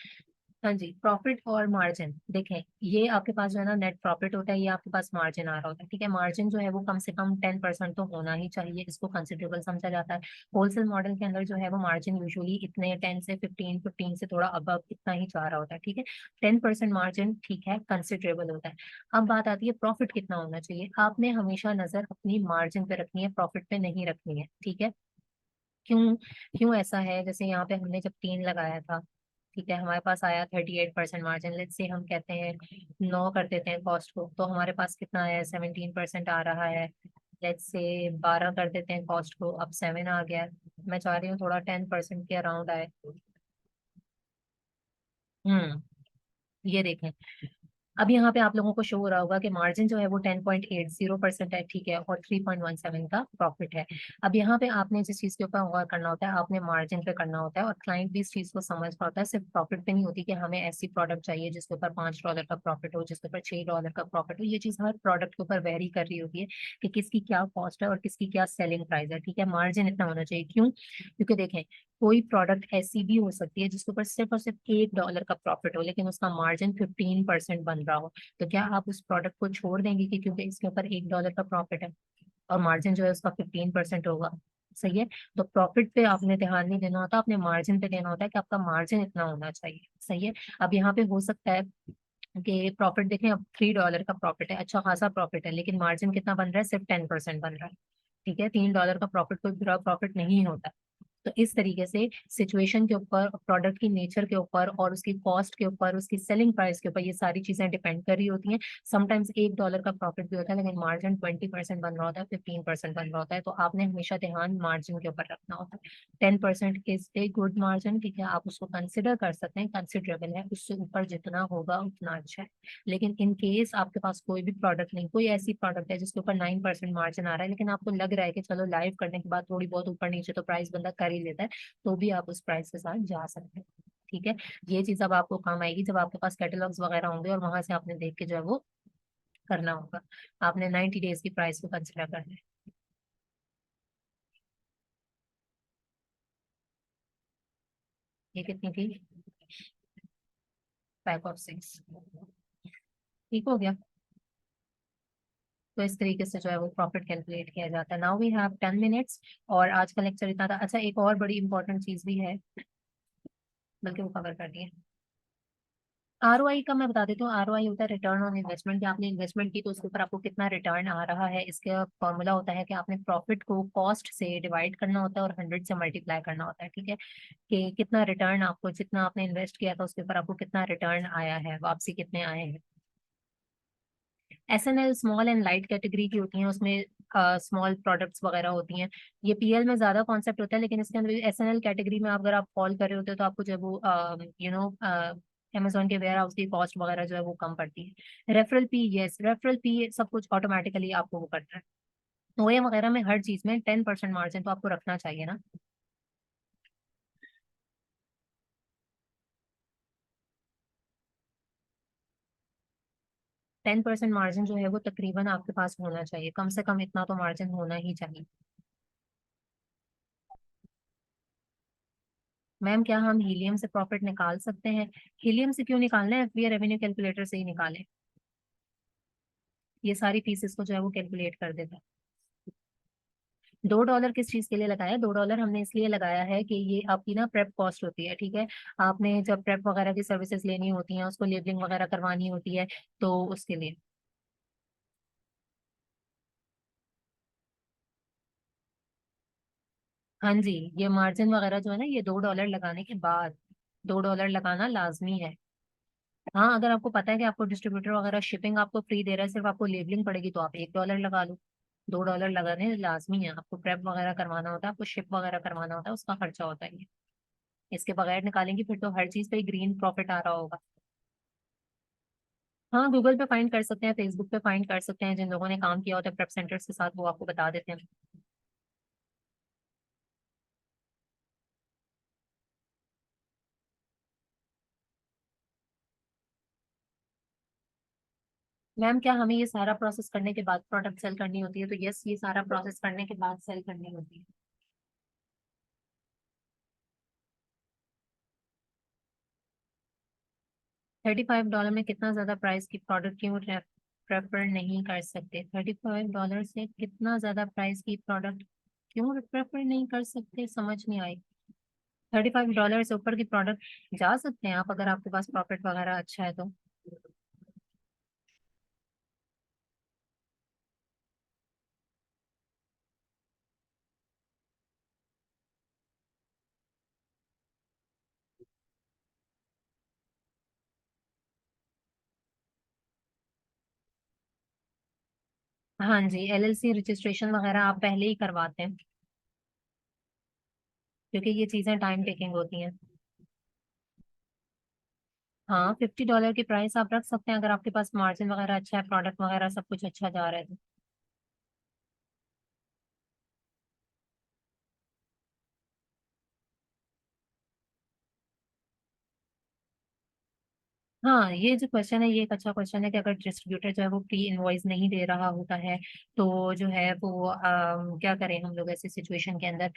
[SPEAKER 1] हाँ जी, प्रॉफिट और मार्जिन देखें, ये आपके पास जो है ना नेट प्रॉफिट होता है, ये आपके पास मार्जिन आ रहा होता है। ठीक है, मार्जिन जो है वो कम से कम 10% तो होना ही चाहिए, इसको कंसिडरेबल समझा जाता है। होलसेल मॉडल के अंदर जो है वो मार्जिन यूजुअली इतने 10 से 15, 15 से थोड़ा अबव इतना ही जा रहा होता है। ठीक है, 10% मार्जिन ठीक है, कंसिडरेबल होता है। अब बात आती है प्रॉफिट कितना होना चाहिए। आपने हमेशा नजर अपनी मार्जिन पे रखनी है, प्रॉफिट पे नहीं रखनी है। ठीक है, क्यों? क्यों ऐसा है, जैसे यहाँ पे हमने जब 3 लगाया था, ठीक है, हमारे पास आया 38% मार्जिन। लेट्स से हम कहते हैं 9 कर देते हैं कॉस्ट को, तो हमारे पास कितना है, 17% आ रहा है। लेट्स से 12 कर देते हैं कॉस्ट को, अब 7 आ गया है। मैं चाह रही हूँ थोड़ा 10% के अराउंड आए। हम्म, ये देखें, अब यहाँ पे आप लोगों को शो हो रहा होगा कि मार्जिन जो है वो 10.80% है। ठीक है, और 3.17 का प्रॉफिट है। अब यहाँ पे आपने जिस चीज के ऊपर गौर करना होता है, आपने मार्जिन पे करना होता है। और क्लाइंट भी इस चीज को समझ पाता है, सिर्फ प्रॉफिट पे नहीं होती कि हमें ऐसी प्रोडक्ट चाहिए जिसके ऊपर $5 का प्रॉफिट हो, जिसके ऊपर $6 का प्रॉफिट हो। ये चीज हर प्रोडक्ट के ऊपर वेरी कर रही होती है कि किसकी क्या कॉस्ट है और किसकी क्या सेलिंग प्राइस है। ठीक है, मार्जिन इतना होना चाहिए। क्यों? क्योंकि देखें, कोई प्रोडक्ट ऐसी भी हो सकती है जिसके ऊपर सिर्फ और सिर्फ $1 का प्रॉफिट हो, लेकिन उसका मार्जिन 15% बन रहा हो। तो क्या आप उस प्रोडक्ट को छोड़ देंगे कि क्योंकि इसके ऊपर $1 का प्रॉफिट है और मार्जिन जो है उसका 15% होगा? सही है, तो प्रॉफिट पे आपने ध्यान नहीं देना होता, अपने मार्जिन पे देना होता है कि आपका मार्जिन इतना होना चाहिए। सही है, अब यहाँ पे हो सकता है कि प्रॉफिट देखें, अब $3 का प्रॉफिट है, अच्छा खासा प्रॉफिट है, लेकिन मार्जिन कितना बन रहा है, सिर्फ 10% बन रहा है। ठीक है, $3 का प्रॉफिट कोई बुरा प्रॉफिट नहीं होता। तो इस तरीके से सिचुएशन के ऊपर, प्रोडक्ट की नेचर के ऊपर, और उसकी कॉस्ट के ऊपर, उसकी सेलिंग प्राइस के ऊपर ये सारी चीजें डिपेंड कर रही होती हैं। समटाइम्स $1 का प्रॉफिट भी होता है, लेकिन मार्जिन 20% बन रहा होता है, 15% बन रहा होता है। तो आपने हमेशा ध्यान मार्जिन के ऊपर रखना होता है। 10% इज ए गुड मार्जिन, ठीक है, आप उसको कंसिडर कर सकते हैं, कंसिडरेबल है, उससे ऊपर जितना होगा उतना अच्छा है। लेकिन इन केस आपके पास कोई भी प्रोडक्ट नहीं, कोई ऐसी प्रोडक्ट है जिसके ऊपर 9% मार्जिन आ रहा है, लेकिन आपको लग रहा है कि चलो लाइव करने के बाद थोड़ी बहुत ऊपर नीचे तो प्राइस बंदा कर ही लेता है, तो भी आप उस प्राइस के साथ जा सकते हैं। ठीक है, ये चीज अब आपको काम आएगी जब आपके पास कैटलॉग्स वगैरह होंगे और वहां से आपने देख के जो है वो करना होगा। आपने 90 डेज की प्राइस को कंसिडर करना है। ये कितनी थी? Back of 6। ठीक हो गया। तो इस तरीके से जो है वो प्रॉफिट कैलकुलेट किया जाता है। Now we have 10 minutes. और आज का लेक्चर इतना था। अच्छा, एक और बड़ी इंपॉर्टेंट चीज भी है, बल्कि वो कवर कर दिए। ROI का मैं बता देती हूँ। ROI होता है रिटर्न ऑन इन्वेस्टमेंट, कि आपने इन्वेस्टमेंट की तो उसके ऊपर आपको कितना रिटर्न आ रहा है। इसका फॉर्मूला होता है कि आपने प्रॉफिट को कॉस्ट से डिवाइड करना होता है और 100 से मल्टीप्लाई करना होता है। ठीक है, कि कितना रिटर्न आपको, जितना आपने इन्वेस्ट किया था उसके ऊपर आपको कितना रिटर्न आया है, वापसी कितने आए हैं। SNL small and light category की होती हैं, उसमें स्मॉल प्रोडक्ट्स वगैरह होती हैं। ये PL में ज्यादा कॉन्सेप्ट होता है, लेकिन इसके अंदर SNL कैटेगरी में अगर आप कॉल कर रहे होते हो तो आपको जब वो अमेजोन के वेयर हाउस की कॉस्ट वगैरह जो है वो कम पड़ती है। Referral fee, yes, referral fee सब कुछ ऑटोमेटिकली आपको वो करता है। OA वगैरह में हर चीज में 10% मार्जिन तो आपको रखना चाहिए ना। 10% मार्जिन जो है वो तकरीबन आपके पास होना चाहिए, कम से कम इतना तो मार्जिन होना ही चाहिए। मैम, क्या हम हीलियम से प्रॉफिट निकाल सकते हैं? हीलियम से क्यों निकालना है, FBA रेवेन्यू कैलकुलेटर से ही निकालें। ये सारी फीसेस को जो है वो कैलकुलेट कर देता है। $2 किस चीज के लिए लगाया? $2 हमने इसलिए लगाया है कि ये आपकी ना प्रेप कॉस्ट होती है। ठीक है, आपने जब प्रेप वगैरह की सर्विसेज लेनी होती हैं, उसको लेबलिंग वगैरह करवानी होती है, तो उसके लिए। हाँ जी, ये मार्जिन वगैरह जो है ना, ये $2 लगाने के बाद, $2 लगाना लाजमी है। हाँ, अगर आपको पता है कि आपको डिस्ट्रीब्यूटर वगैरह शिपिंग आपको फ्री दे रहा है, सिर्फ आपको लेबलिंग पड़ेगी, तो आप $1 लगा लो। $2 लगाने लाजमी है। आपको प्रेप वगैरह करवाना होता है, आपको शिप वगैरह करवाना होता है, उसका खर्चा होता है ये। इसके बगैर निकालेंगे फिर तो हर चीज पे ग्रीन प्रॉफिट आ रहा होगा। हाँ, गूगल पे फाइंड कर सकते हैं, फेसबुक पे फाइंड कर सकते हैं, जिन लोगों ने काम किया होता है प्रेप सेंटर्स के साथ वो आपको बता देते हैं। 'मैम, क्या हमें ये सारा प्रोसेस करने के बाद प्रोडक्ट सेल करनी होती है? तो यस, ये सारा प्रोसेस करने के बाद सेल करनी होती है। $35 में कितना ज्यादा प्राइस की प्रोडक्ट क्यों प्रेफर नहीं कर सकते? $35 से कितना ज्यादा प्राइस की प्रोडक्ट क्यों प्रेफर नहीं कर सकते, समझ नहीं आई। $35 से ऊपर की प्रोडक्ट जा सकते हैं आप, अगर आपके पास प्रॉफिट वगैरह अच्छा है तो। हाँ जी, LLC रजिस्ट्रेशन वगैरह आप पहले ही करवाते हैं, क्योंकि ये चीजें टाइम टेकिंग होती हैं। हाँ, $50 की प्राइस आप रख सकते हैं, अगर आपके पास मार्जिन वगैरह अच्छा है, प्रोडक्ट वगैरह सब कुछ अच्छा जा रहा है तो। हाँ, ये जो क्वेश्चन है ये एक अच्छा क्वेश्चन है, कि अगर डिस्ट्रीब्यूटर जो है वो प्री इनवॉइस नहीं दे रहा होता है, तो जो है वो क्या करें हम लोग ऐसी सिचुएशन के अंदर।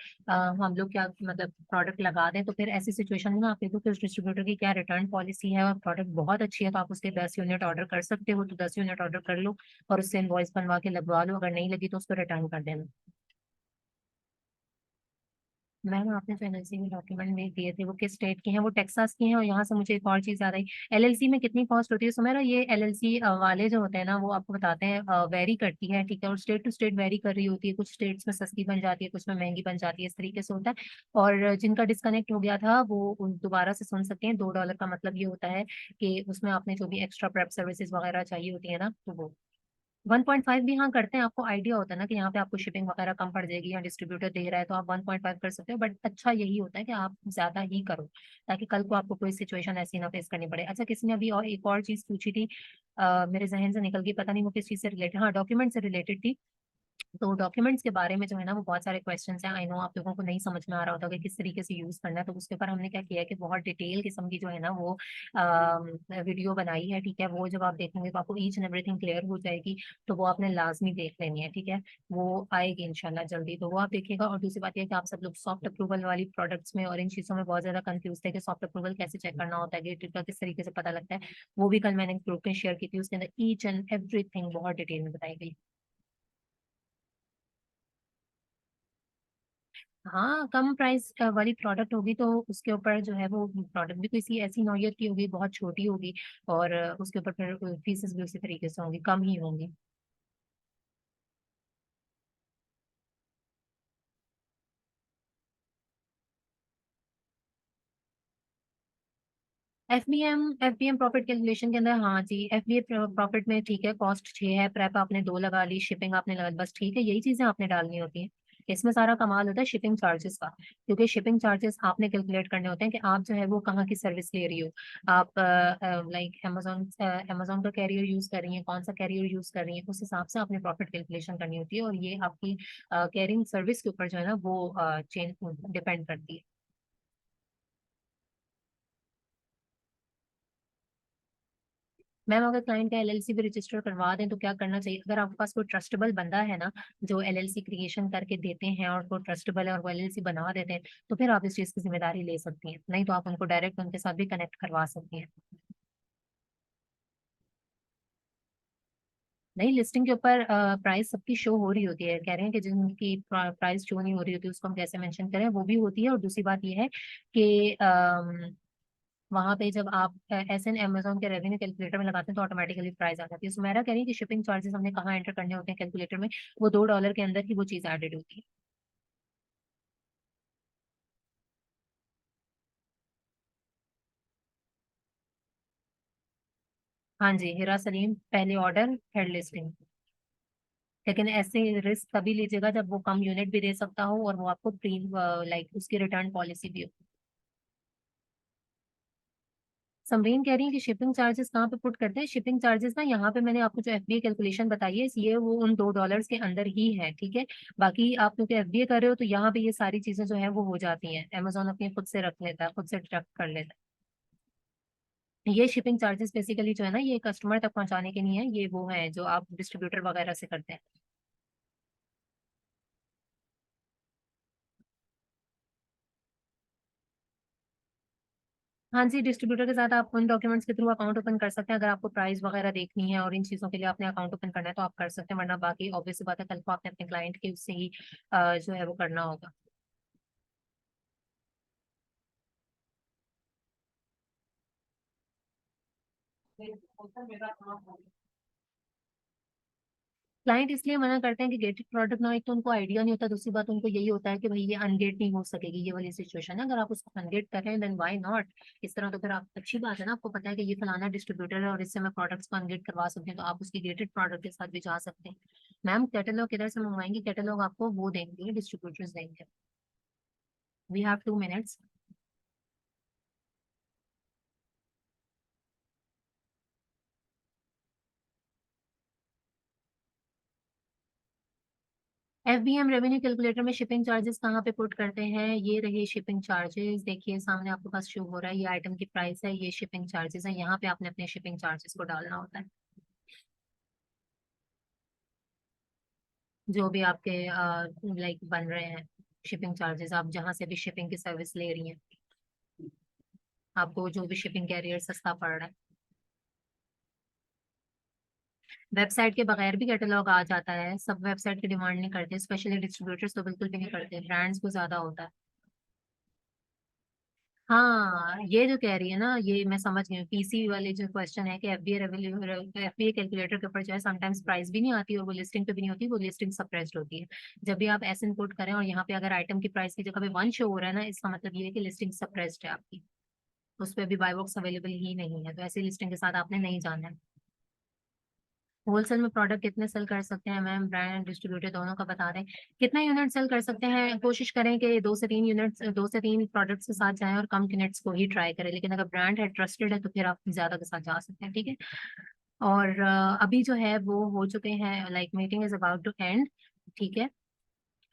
[SPEAKER 1] हम लोग क्या मतलब प्रोडक्ट लगा दें, तो फिर ऐसी सिचुएशन में आप देखो कि उस डिस्ट्रीब्यूटर की क्या रिटर्न पॉलिसी है, और प्रोडक्ट बहुत अच्छी है तो आप उसके 10 यूनिट ऑर्डर कर सकते हो, तो 10 यूनिट ऑर्डर कर लो और उससे इनवॉइस बनवा के लगवा लो। अगर नहीं लगी तो उसको रिटर्न कर देना। मैम, आपने जो एलएलसी में डॉक्यूमेंट में दिए थे वो किस स्टेट के हैं? वो टेक्सास की हैं। और यहाँ से मुझे एक और चीज़ याद आई, LLC में कितनी कॉस्ट होती है सुमेरा? ये LLC वाले जो होते हैं ना, वो आपको बताते हैं, वेरी करती है। ठीक है, और स्टेट टू स्टेट वेरी कर रही होती है, कुछ स्टेट्स में सस्ती बन जाती है, कुछ में महंगी बन जाती है, इस तरीके से होता है। और जिनका डिस्कनेक्ट हो गया था वो दोबारा से सुन सकते हैं। $2 का मतलब ये होता है कि उसमें आपने जो भी एक्स्ट्रा प्रेप सर्विसेज वगैरह चाहिए होती है ना, तो वो 1.5 भी हाँ करते हैं। आपको आइडिया होता है ना कि यहाँ पे आपको शिपिंग वगैरह कम पड़ जाएगी, या डिस्ट्रीब्यूटर दे रहा है तो आप 1.5 कर सकते हो, बट अच्छा यही होता है कि आप ज्यादा ही करो, ताकि कल को आपको कोई सिचुएशन ऐसी ना फेस करनी पड़े। अच्छा, किसी ने अभी और एक और चीज पूछी थी, मेरे जहन से निकल गई, पता नहीं वो किस चीज से रिलेटेड, हाँ डॉक्यूमेंट से रिलेटेड थी। तो डॉक्यूमेंट्स के बारे में जो है ना वो बहुत सारे क्वेश्चंस हैं। आई नो आप लोगों को नहीं समझ में आ रहा होता कि किस तरीके से यूज करना है, तो उसके ऊपर हमने क्या किया है कि बहुत डिटेल किस्म की जो है ना वो वीडियो बनाई है, ठीक है। वो जब आप देखेंगे तो आपको ईच एंड एवरीथिंग क्लियर हो जाएगी, तो वो आपने लाजमी देख लेनी है, ठीक है। वो आएगी इंशाल्लाह जल्दी, तो वो आप देखिएगा। और दूसरी बात यह कि आप सब लोग सॉफ्ट अप्रूवल वाली प्रोडक्ट्स में और इन चीज़ों में बहुत ज्यादा कंफ्यूज थे कि सॉफ्ट अप्रूवल कैसे चेक करना होता है, गेटेड का किस तरीके से पता लगता है। वो भी कल मैंने ग्रुप में शेयर की थी, उसके अंदर ईच एंड एवरीथिंग बहुत डिटेल में बताई गई। हाँ, कम प्राइस वाली प्रोडक्ट होगी तो उसके ऊपर जो है वो प्रोडक्ट भी किसी ऐसी नौयत की होगी, बहुत छोटी होगी, और उसके ऊपर फिर फीसेस भी उसी तरीके से होंगी, कम ही होंगी। F B M profit calculation के अंदर, हाँ जी, एफ बी ए प्रॉफिट में ठीक है, कॉस्ट 6 है, प्रेप आपने 2 लगा ली, शिपिंग आपने लगा ली, बस ठीक है, यही चीजें आपने डालनी होती हैं। इसमें सारा कमाल होता है शिपिंग चार्जेस का, क्योंकि शिपिंग चार्जेस आपने कैलकुलेट करने होते हैं कि आप जो है वो कहाँ की सर्विस ले रही हो। आप लाइक अमेजोन अमेजोन का कैरियर यूज कर रही हैं, कौन सा कैरियर यूज कर रही हैं, उस हिसाब से आपने प्रॉफिट कैलकुलेशन करनी होती है, और ये आपकी कैरिंग सर्विस के ऊपर जो है ना वो चेंज डिपेंड करती है। मैम अगर क्लाइंट का एलएलसी भी रजिस्टर करवा दें तो क्या करना चाहिए? अगर आपके पास कोई ट्रस्टेबल बंदा है ना जो एलएलसी क्रिएशन करके देते हैं और वो ट्रस्टेबल है और वो एलएलसी बनवा देते हैं, तो फिर आप इस चीज़ की जिम्मेदारी ले सकती हैं, नहीं तो आप उनको डायरेक्ट उनके साथ भी कनेक्ट करवा सकती हैं। नहीं, लिस्टिंग के ऊपर प्राइस सबकी शो हो रही होती है, कह रहे हैं कि जिनकी प्राइस शो नहीं हो रही होती उसको हम कैसे मेंशन करें, वो भी होती है। और दूसरी बात ये है कि वहां पे जब आप एस एन अमेजोन के रेवेन्यू कैलकुलेटर में लगाते हैं तो ऑटोमेटिकली प्राइस आ जाती है। सुमेरा कह रही है कि शिपिंग चार्जेस हमने कहाँ एंटर करने होते हैं कैलकुलेटर में, वो $2 के अंदर ही वो चीज एडेड होती है। हाँ जी, हिरा सलीम, पहले ऑर्डर फिर लिस्टिंग। लेकिन ऐसे रिस्क तभी लीजिएगा जब वो कम यूनिट भी दे सकता हो और वो आपको प्री लाइक उसकी रिटर्न पॉलिसी भी हो। समरीन कह रही है कि शिपिंग चार्जेस कहाँ पे पुट करते हैं? शिपिंग चार्जेस ना यहाँ पे मैंने आपको जो एफबीए कैलकुलेशन बताई है, ये वो उन $2 के अंदर ही है, ठीक है। बाकी आप क्योंकि एफबीए कर रहे हो तो यहाँ पे ये सारी चीजें जो है वो हो जाती हैं, अमेजोन अपनी खुद से रख लेता है, खुद से डिडक्ट कर लेता है। ये शिपिंग चार्जेस बेसिकली जो है ना ये कस्टमर तक पहुंचाने के नहीं है, ये वो है जो आप डिस्ट्रीब्यूटर वगैरह से करते हैं। हाँ जी, डिस्ट्रीब्यूटर के साथ आप उन डॉक्यूमेंट्स के थ्रू अकाउंट ओपन कर सकते हैं, अगर आपको प्राइस वगैरह देखनी है और इन चीज़ों के लिए आपने अकाउंट ओपन करना है तो आप कर सकते हैं, वरना बाकी ऑब्वियस बात है कल को आपने अपने क्लाइंट के उससे ही जो है वो करना होगा। क्लाइंट इसलिए मना करते हैं कि गेटेड प्रोडक्ट ना, एक तो उनको आइडिया नहीं होता, दूसरी बात उनको यही होता है कि भाई ये अनगेट नहीं हो सकेगी, ये वाली सिचुएशन है। अगर आप उसको अनगेट कर रहे हैं देन व्हाई नॉट। इस तरह तो फिर आप, अच्छी बात है ना, आपको पता है कि ये फलाना डिस्ट्रीब्यूटर है और इससे मैं प्रोडक्ट्स को अनगेट करवा सकती हूँ, तो आप उसकी गेटेड प्रोडक्ट के साथ भी जा सकते हैं। मैम कैटलॉग किधर से मंगवाएंगे? कैटलॉग आपको वो देंगे, डिस्ट्रीब्यूटर्स देंगे। We have 2 minutes. FBM revenue calculator में शिपिंग चार्जेस कहाँ पे पुट करते हैं? ये रही शिपिंग चार्जेस, देखिए सामने आपके पास शो हो रहा है, ये आइटम की प्राइस है, ये शिपिंग चार्जेस है, यहाँ पे आपने अपने शिपिंग चार्जेस को डालना होता है, जो भी आपके लाइक बन रहे हैं शिपिंग चार्जेस, आप जहाँ से भी शिपिंग की सर्विस ले रही हैं, आपको जो भी शिपिंग कैरियर सस्ता पड़ रहा है। वेबसाइट के बगैर भी कैटलॉग आ जाता है, सब वेबसाइट की डिमांड नहीं करते, स्पेशली डिस्ट्रीब्यूटर्स तो बिल्कुल भी नहीं करते, ब्रांड्स को ज्यादा होता है। हाँ, ये जो कह रही है ना, ये मैं समझ गई हूँ, पीसी वाले जो क्वेश्चन है कि एफबीए कैलकुलेटर के ऊपर जो है समटाइम्स प्राइस भी नहीं आती और वो लिस्टिंग पे भी नहीं होती, वो लिस्टिंग सप्रेस्ड होती है। जब भी आप ऐसे इनपुट करें और यहाँ पे अगर आइटम की प्राइस की जगह पे 1 शो हो रहा है ना, इसका मतलब ये है कि लिस्टिंग सप्रेस्ड है आपकी, उस पर भी बाय बॉक्स अवेलेबल ही नहीं है, तो ऐसी लिस्टिंग के साथ आपने नहीं जाना है। होलसेल में प्रोडक्ट कितने सेल कर सकते हैं मैम? ब्रांड डिस्ट्रीब्यूटर दोनों का बता दें। कितना यूनिट सेल कर सकते हैं? कोशिश करें कि 2 से 3 यूनिट्स, 2 से 3 प्रोडक्ट्स के साथ जाएं और कम यूनिट्स को ही ट्राई करें, लेकिन अगर ब्रांड है, ट्रस्टेड है, तो फिर आप ज्यादा के साथ जा सकते हैं, ठीक है। और अभी जो है वो हो चुके हैं, like meeting is about to end, ठीक है।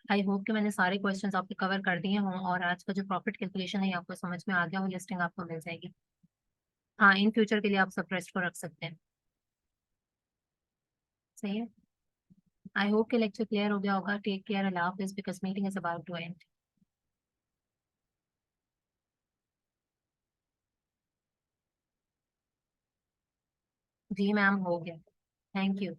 [SPEAKER 1] आई होप कि मैंने सारे क्वेश्चंस आपके कवर कर दिए हों और आज का जो प्रॉफिट कैलकुलेशन है ये आपको समझ में आ गया हो, लिस्टिंग आपको मिल जाएगी। हाँ, इन फ्यूचर के लिए आप सब रेस्ट को रख सकते हैं। सही है। आई होप कि लेक्चर क्लियर हो गया होगा। टेक केयर, अल्लाह हाफिज़, because meeting is about to end. जी मैम, हो गया। Thank you.